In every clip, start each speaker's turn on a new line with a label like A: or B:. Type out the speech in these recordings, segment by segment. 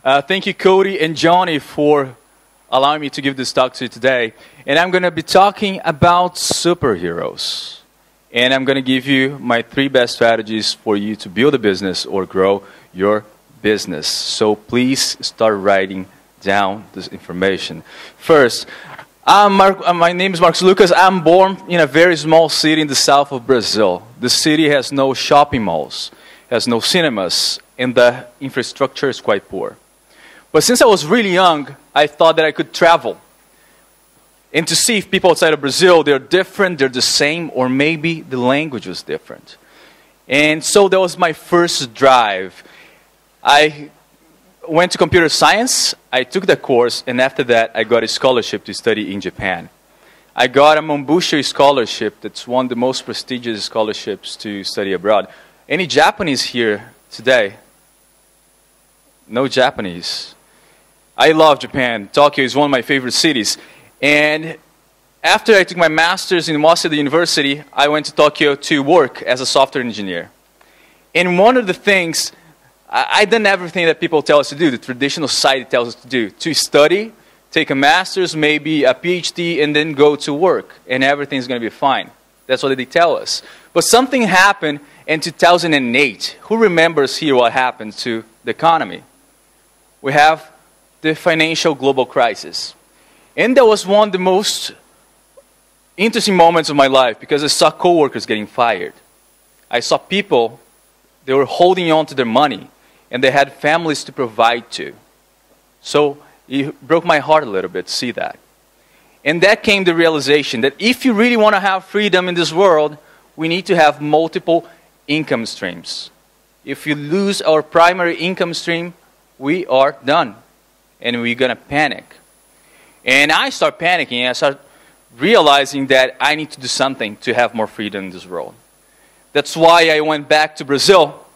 A: Thank you, Cody and Johnny, for allowing me to give this talk to you today. And I'm going to be talking about superheroes. And I'm going to give you my 3 best strategies for you to build a business or grow your business. So please start writing down this information. First, my name is Marcos Lucas. I'm born in a very small city in the south of Brazil. The city has no shopping malls, has no cinemas, and the infrastructure is quite poor. But since I was really young, I thought that I could travel and to see if people outside of Brazil, they're different, they're the same, or maybe the language was different. And so that was my first drive. I went to computer science, I took the course, and after that I got a scholarship to study in Japan. I got a Mombusho scholarship. That's one of the most prestigious scholarships to study abroad. Any Japanese here today? No Japanese. I love Japan. Tokyo is one of my favorite cities. And after I took my master's in Waseda University, I went to Tokyo to work as a software engineer. And one of the things, I done everything that people tell us to do, the traditional society tells us to do, to study, take a master's, maybe a PhD, and then go to work, and everything's going to be fine. That's what they tell us. But something happened in 2008. Who remembers here what happened to the economy? We have the financial global crisis. And that was one of the most interesting moments of my life because I saw coworkers getting fired. I saw people, they were holding on to their money, and they had families to provide to. So it broke my heart a little bit to see that. And that came the realization that if you really want to have freedom in this world, we need to have multiple income streams. If you lose our primary income stream, we are done. And we're going to panic. And I start panicking. I start realizing that I need to do something to have more freedom in this world. That's why I went back to Brazil.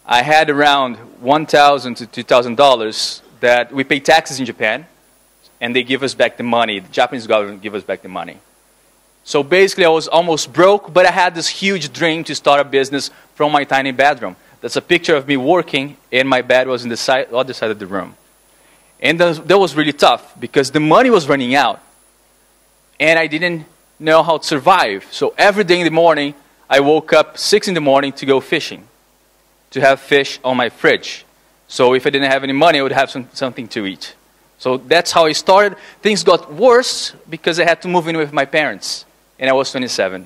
A: I had around $1,000 to $2,000 that we pay taxes in Japan, and they give us back the money. The Japanese government give us back the money. So basically, I was almost broke, but I had this huge dream to start a business from my tiny bedroom. That's a picture of me working, and my bed was on the other side of the room. And that was really tough, because the money was running out, and I didn't know how to survive. So every day in the morning, I woke up 6 in the morning to go fishing, to have fish on my fridge. So if I didn't have any money, I would have something to eat. So that's how I started. Things got worse because I had to move in with my parents, and I was 27.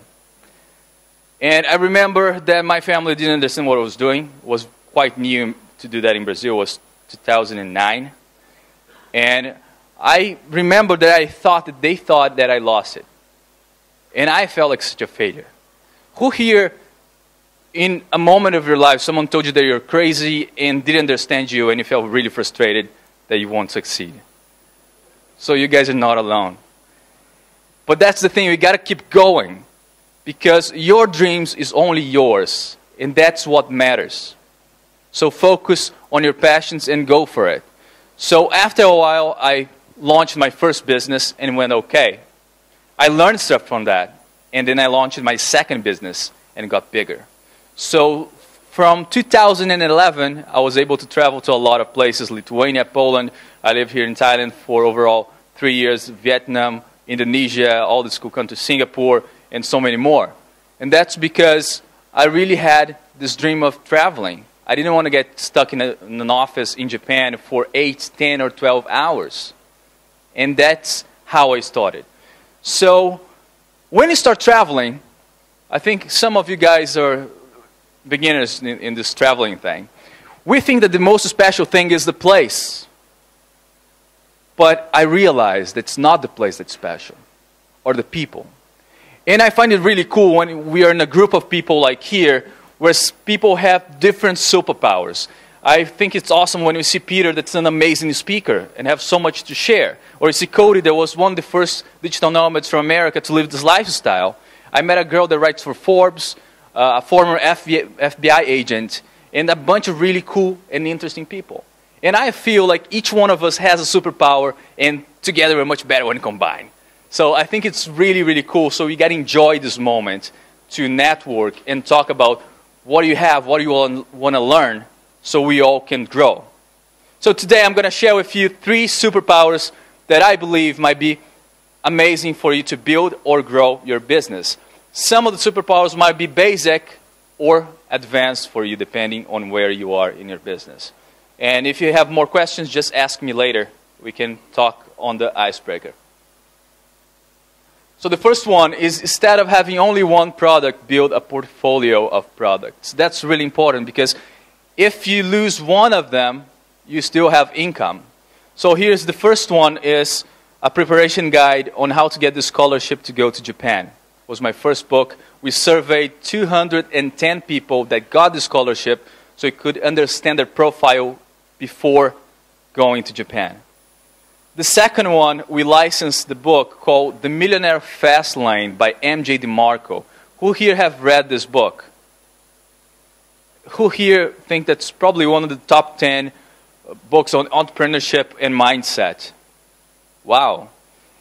A: And I remember that my family didn't understand what I was doing. It was quite new to do that in Brazil. It was 2009. And I remember that they thought that I lost it. And I felt like such a failure. Who here, in a moment of your life, someone told you that you're crazy and didn't understand you, and you felt really frustrated that you won't succeed? So you guys are not alone. But that's the thing, we got to keep going, because your dreams is only yours, and that's what matters. So focus on your passions and go for it. So after a while, I launched my first business and it went okay. I learned stuff from that, and then I launched my second business and it got bigger. So from 2011, I was able to travel to a lot of places: Lithuania, Poland. I lived here in Thailand for overall 3 years, Vietnam, Indonesia, all the cool countries, Singapore, and so many more. And that's because I really had this dream of traveling. I didn't want to get stuck in an office in Japan for 8, 10, or 12 hours. And that's how I started. So when you start traveling, I think some of you guys are beginners in this traveling thing. We think that the most special thing is the place. But I realized it's not the place that's special, or the people. And I find it really cool when we are in a group of people like here, where people have different superpowers. I think it's awesome when you see Peter, that's an amazing speaker, and have so much to share. Or you see Cody, that was one of the first digital nomads from America to live this lifestyle. I met a girl that writes for Forbes, a former FBI agent, and a bunch of really cool and interesting people. And I feel like each one of us has a superpower, and together we're much better when combined. So I think it's really, really cool. So we got to enjoy this moment to network and talk about what do you have, what do you want to learn, so we all can grow. So today I'm going to share with you 3 superpowers that I believe might be amazing for you to build or grow your business. Some of the superpowers might be basic or advanced for you depending on where you are in your business. And if you have more questions, just ask me later. We can talk on the icebreaker. So the first one is, instead of having only one product, build a portfolio of products. That's really important because if you lose one of them, you still have income. So here's the first one, is a preparation guide on how to get the scholarship to go to Japan. It was my first book. We surveyed 210 people that got the scholarship so we could understand their profile before going to Japan. The second one, we licensed the book called The Millionaire Fast Lane by M.J. DeMarco. Who here have read this book? Who here think that's probably one of the top 10 books on entrepreneurship and mindset? Wow.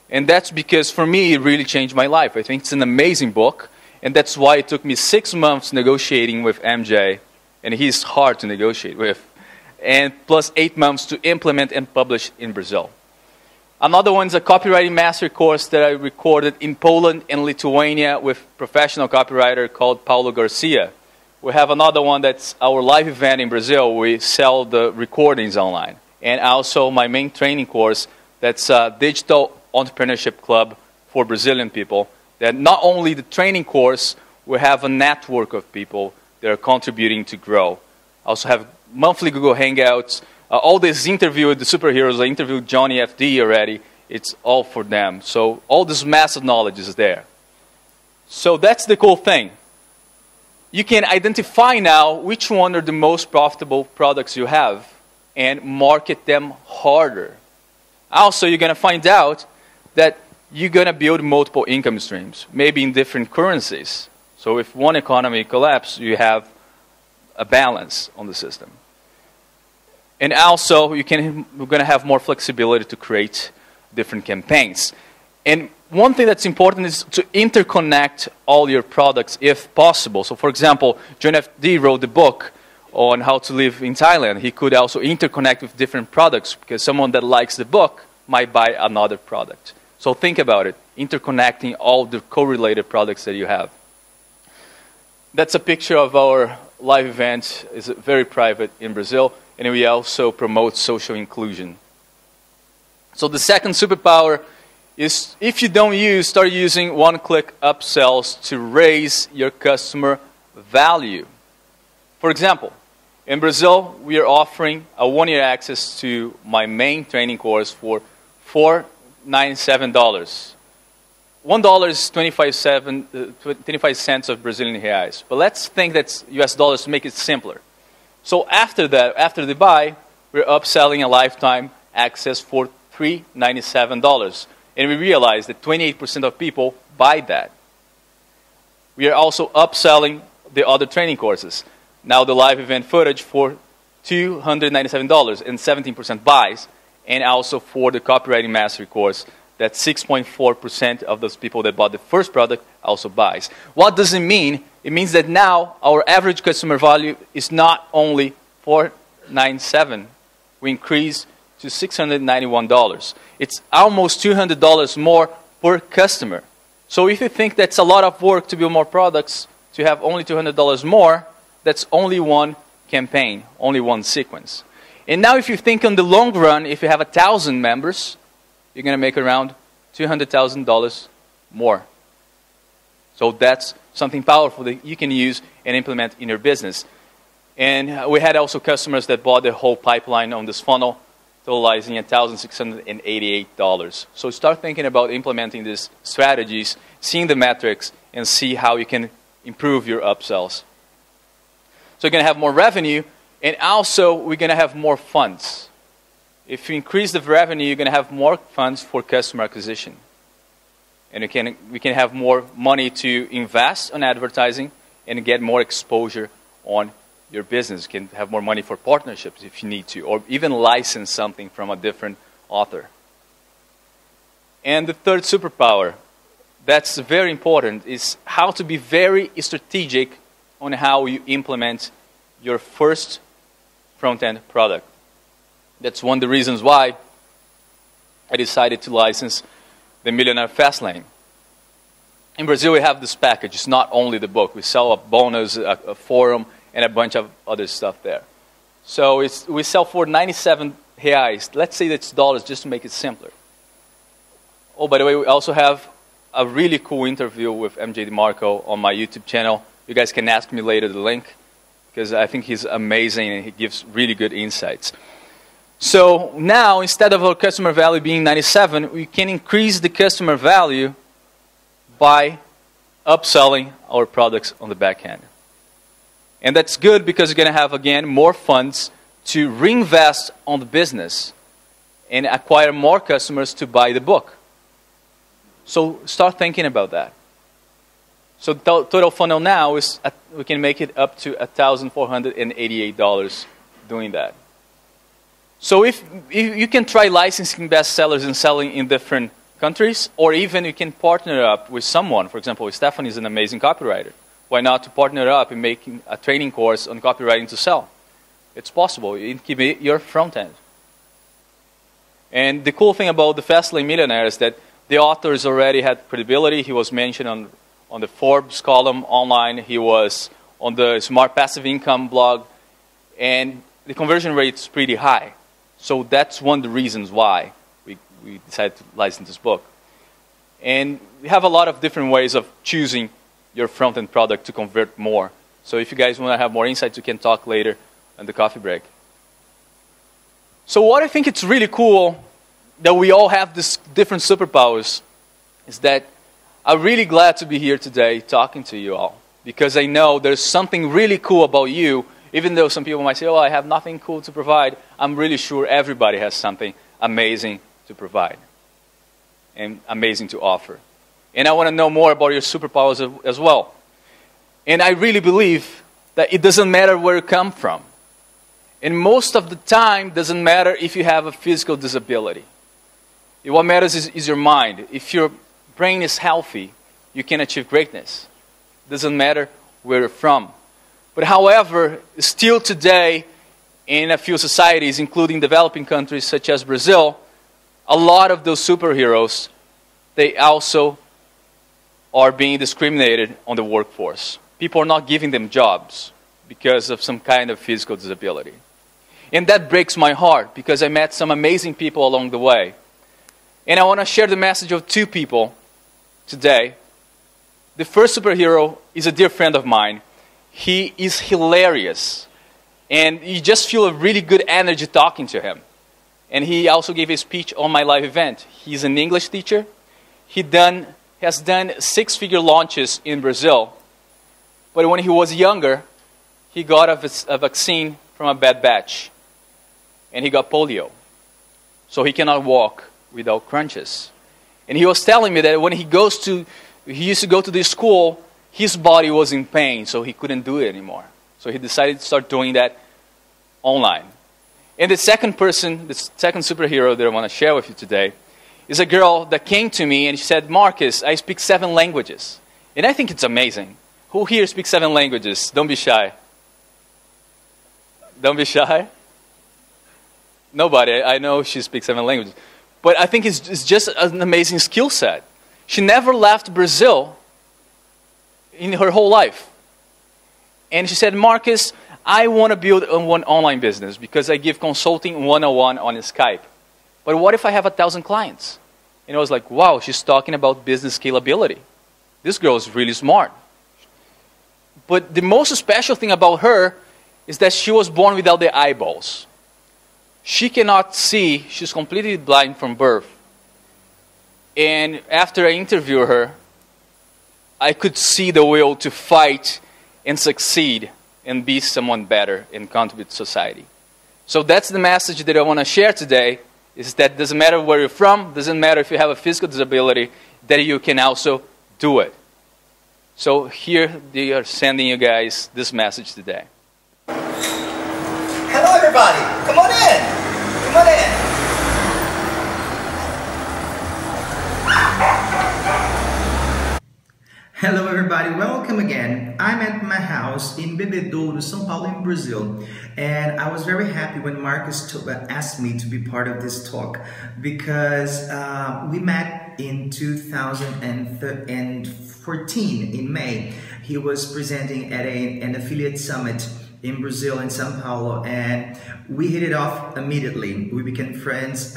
A: And that's because for me it really changed my life. I think it's an amazing book, and that's why it took me 6 months negotiating with MJ, and he's hard to negotiate with, and plus 8 months to implement and publish in Brazil. Another one is a copywriting master course that I recorded in Poland and Lithuania with professional copywriter called Paulo Garcia. We have another one that's our live event in Brazil. We sell the recordings online. And also my main training course, that's a digital entrepreneurship club for Brazilian people. That not only the training course, we have a network of people that are contributing to grow. I also have monthly Google Hangouts. All this interview with the superheroes, I interviewed Johnny FD already. It's all for them. So all this massive knowledge is there. So that's the cool thing. You can identify now which one are the most profitable products you have and market them harder. Also, you're going to find out that you're going to build multiple income streams, maybe in different currencies. So if one economy collapses, you have a balance on the system. And also, you're going to have more flexibility to create different campaigns. And one thing that's important is to interconnect all your products if possible. So for example, John F.D. wrote the book on how to live in Thailand. He could also interconnect with different products because someone that likes the book might buy another product. So think about it, interconnecting all the correlated products that you have. That's a picture of our live event. It's very private in Brazil, and we also promote social inclusion. So the second superpower is, if you don't start using one-click upsells to raise your customer value. For example, in Brazil, we are offering a 1-year access to my main training course for $497. $1 is 25 cents of Brazilian reais. But let's think that's US dollars to make it simpler. So after that, after the buy, we're upselling a lifetime access for $397. And we realize that 28% of people buy that. We are also upselling the other training courses. Now the live event footage for $297 and 17% buys. And also for the copywriting mastery course, that 6.4% of those people that bought the first product also buys. What does it mean? It means that now our average customer value is not only $497. We increase to $691. It's almost $200 more per customer. So if you think that's a lot of work to build more products, to have only $200 more, that's only one campaign, only one sequence. And now if you think on the long run, if you have 1,000 members, you're going to make around $200,000 more. So that's something powerful that you can use and implement in your business. And we had also customers that bought the whole pipeline on this funnel, totalizing $1,688. So start thinking about implementing these strategies, seeing the metrics, and see how you can improve your upsells. So you're going to have more revenue, and also we're going to have more funds. If you increase the revenue, you're going to have more funds for customer acquisition. And we can have more money to invest on advertising and get more exposure on your business. You can have more money for partnerships if you need to, or even license something from a different author. And the third superpower, that's very important, is how to be very strategic on how you implement your first front-end product. That's one of the reasons why I decided to license the Millionaire Fastlane. In Brazil, we have this package. It's not only the book. We sell a bonus, a forum, and a bunch of other stuff there. So we sell for 97 reais. Let's say that's dollars just to make it simpler. Oh, by the way, we also have a really cool interview with MJ DeMarco on my YouTube channel. You guys can ask me later the link, because I think he's amazing and he gives really good insights. So now, instead of our customer value being 97, we can increase the customer value by upselling our products on the back end. And that's good because you're going to have, again, more funds to reinvest on the business and acquire more customers to buy the book. So start thinking about that. So the total funnel now is, we can make it up to $1,488 doing that. So if you can try licensing bestsellers and selling in different countries, or even you can partner up with someone. For example, Stephanie is an amazing copywriter. Why not to partner up in making a training course on copywriting to sell? It's possible. It can be your front end. And the cool thing about the Fastlane Millionaire is that the authors already had credibility. He was mentioned on the Forbes column online. He was on the Smart Passive Income blog. And the conversion rate is pretty high. So that's one of the reasons why we decided to license this book. And we have a lot of different ways of choosing your front-end product to convert more. So if you guys want to have more insights, we can talk later on the coffee break. So what I think it's really cool that we all have these different superpowers is that I'm really glad to be here today talking to you all, because I know there's something really cool about you. Even though some people might say, oh, I have nothing cool to provide, I'm really sure everybody has something amazing to provide and amazing to offer. And I want to know more about your superpowers as well. And I really believe that it doesn't matter where you come from. And most of the time, it doesn't matter if you have a physical disability. What matters is your mind. If your brain is healthy, you can achieve greatness. It doesn't matter where you're from. But however, still today, in a few societies, including developing countries such as Brazil, a lot of those superheroes, they also are being discriminated on the workforce. People are not giving them jobs because of some kind of physical disability. And that breaks my heart, because I met some amazing people along the way. And I want to share the message of two people today. The first superhero is a dear friend of mine. He is hilarious, and you just feel a really good energy talking to him. And he also gave a speech on my live event. He's an English teacher. He has done 6-figure launches in Brazil. But when he was younger, he got a vaccine from a bad batch, and he got polio. So he cannot walk without crutches. And he was telling me that when he used to go to this school, his body was in pain, so he couldn't do it anymore. So he decided to start doing that online. And the second person, the second superhero that I want to share with you today, is a girl that came to me and she said, Marcus, I speak 7 languages. And I think it's amazing. Who here speaks 7 languages? Don't be shy. Don't be shy. Nobody. I know she speaks 7 languages. But I think it's just an amazing skill set. She never left Brazil in her whole life. And she said, Marcus, I want to build one online business because I give consulting 101 on Skype. But what if I have 1,000 clients? And I was like, wow, she's talking about business scalability. This girl is really smart. But the most special thing about her is that she was born without the eyeballs. She cannot see. She's completely blind from birth. And after I interviewed her, I could see the will to fight and succeed and be someone better and contribute to society. So that's the message that I want to share today, is that it doesn't matter where you're from, doesn't matter if you have a physical disability, that you can also do it. So here they are sending you guys this message today.
B: Hello everybody, come on in, come on in.
C: Hello everybody, welcome again. I'm at my house in Bebedouro, São Paulo in Brazil, and I was very happy when Marcus asked me to be part of this talk because we met in 2014 in May. He was presenting at an affiliate summit in Brazil, in São Paulo, and we hit it off immediately. We became friends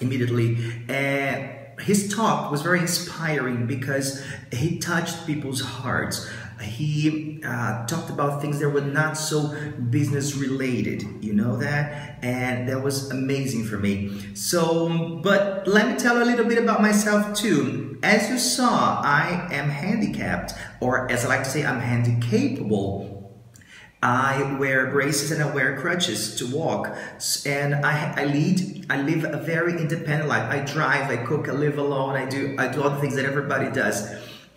C: immediately, and his talk was very inspiring because he touched people's hearts. He talked about things that were not so business related, you know that? And that was amazing for me. So, but let me tell a little bit about myself too. As you saw, I am handicapped, or as I like to say, I'm handicapable. I wear braces and I wear crutches to walk, and I live a very independent life. I drive, I cook, I live alone, I do all the things that everybody does.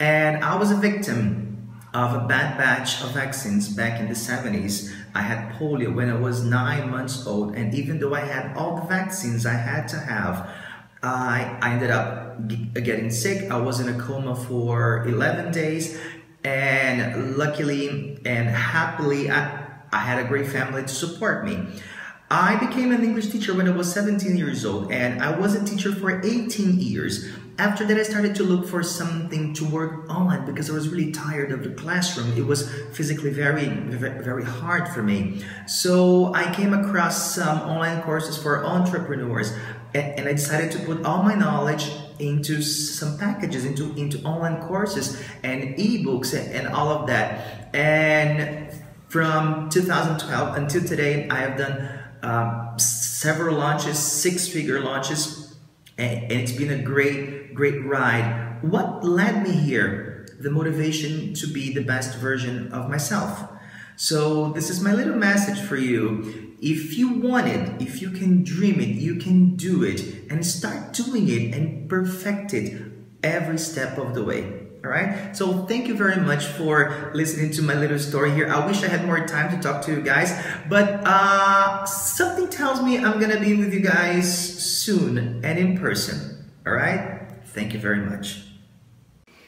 C: And I was a victim of a bad batch of vaccines back in the 70s. I had polio when I was 9 months old, and even though I had all the vaccines I had to have, I ended up getting sick. I was in a coma for 11 days. And luckily and happily, I had a great family to support me. I became an English teacher when I was 17 years old, and I was a teacher for 18 years. After that, I started to look for something to work online because I was really tired of the classroom. It was physically very hard for me. So I came across some online courses for entrepreneurs, and I decided to put all my knowledge into some packages, into online courses and ebooks and all of that. And from 2012 until today, I have done several launches, 6-figure launches, and it's been a great ride. What led me here? The motivation to be the best version of myself. So this is my little message for you. If you want it, if you can dream it, you can do it, and start doing it and perfect it every step of the way. All right? So thank you very much for listening to my little story here. I wish I had more time to talk to you guys, but something tells me I'm gonna be with you guys soon and in person. All right? Thank you very much.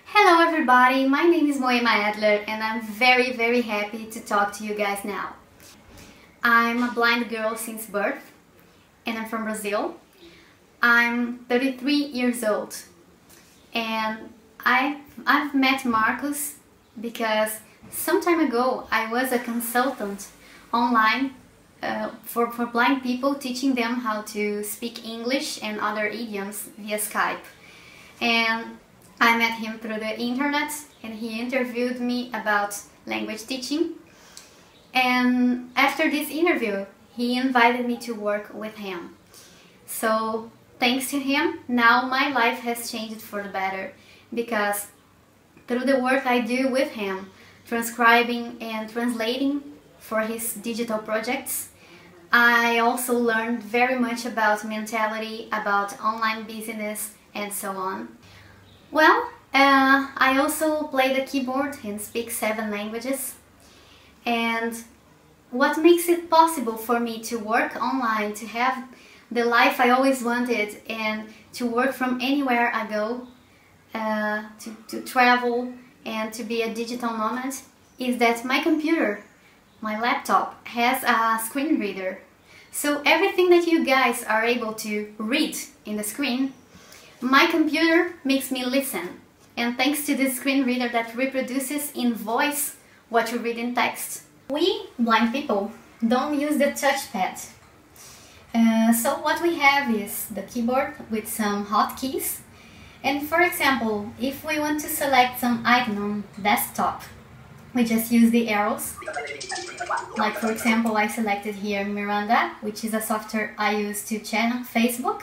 D: Hello everybody, my name is Moema Adler and I'm very happy to talk to you guys now. I'm a blind girl since birth and I'm from Brazil. I'm 33 years old and I've met Marcus because some time ago I was a consultant online for blind people, teaching them how to speak English and other idioms via Skype. And I met him through the internet and he interviewed me about language teaching. And after this interview, he invited me to work with him. So thanks to him, now my life has changed for the better, because through the work I do with him, transcribing and translating for his digital projects, I also learned very much about mentality, about online business and so on. Well, I also play the keyboard and speak 7 languages. And what makes it possible for me to work online, to have the life I always wanted, and to work from anywhere I go, to travel and to be a digital nomad, is that my computer, my laptop, has a screen reader. So everything that you guys are able to read in the screen, my computer makes me listen. And thanks to this screen reader that reproduces in voice what you read in text. We blind people don't use the touchpad. So what we have is the keyboard with some hotkeys. And for example, if we want to select some item on desktop, we just use the arrows. Like for example, I selected here Miranda, which is a software I use to chat on Facebook.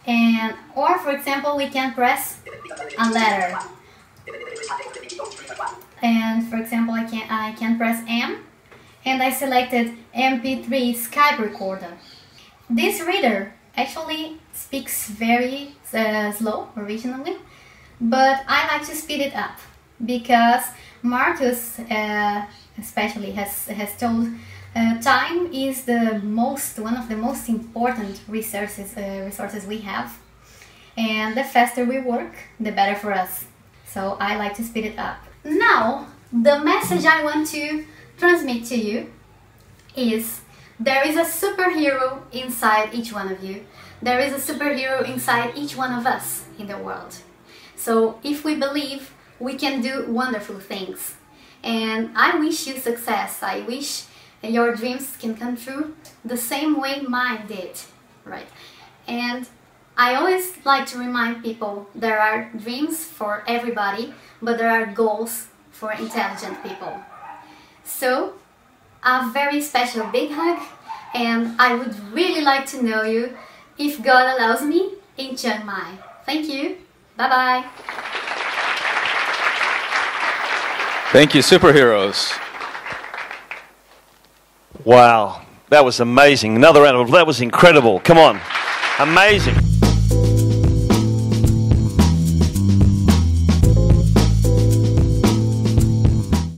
D: And or for example, we can press a letter. And for example, I can press M, and I selected MP3 Skype recorder. This reader actually speaks very slow originally, but I like to speed it up because Marcus especially has told time is one of the most important resources we have. And the faster we work, the better for us. So I like to speed it up. Now, the message I want to transmit to you is there is a superhero inside each one of you. There is a superhero inside each one of us in the world. So if we believe, we can do wonderful things. And I wish you success. I wish your dreams can come true the same way mine did, right? And I always like to remind people there are dreams for everybody, but there are goals for intelligent people. So, a very special big hug, and I would really like to know you, if God allows me, in Chiang Mai. Thank you. Bye-bye.
A: Thank you, superheroes.
E: Wow, that was amazing. Another round of applause. That was incredible. Come on. Amazing.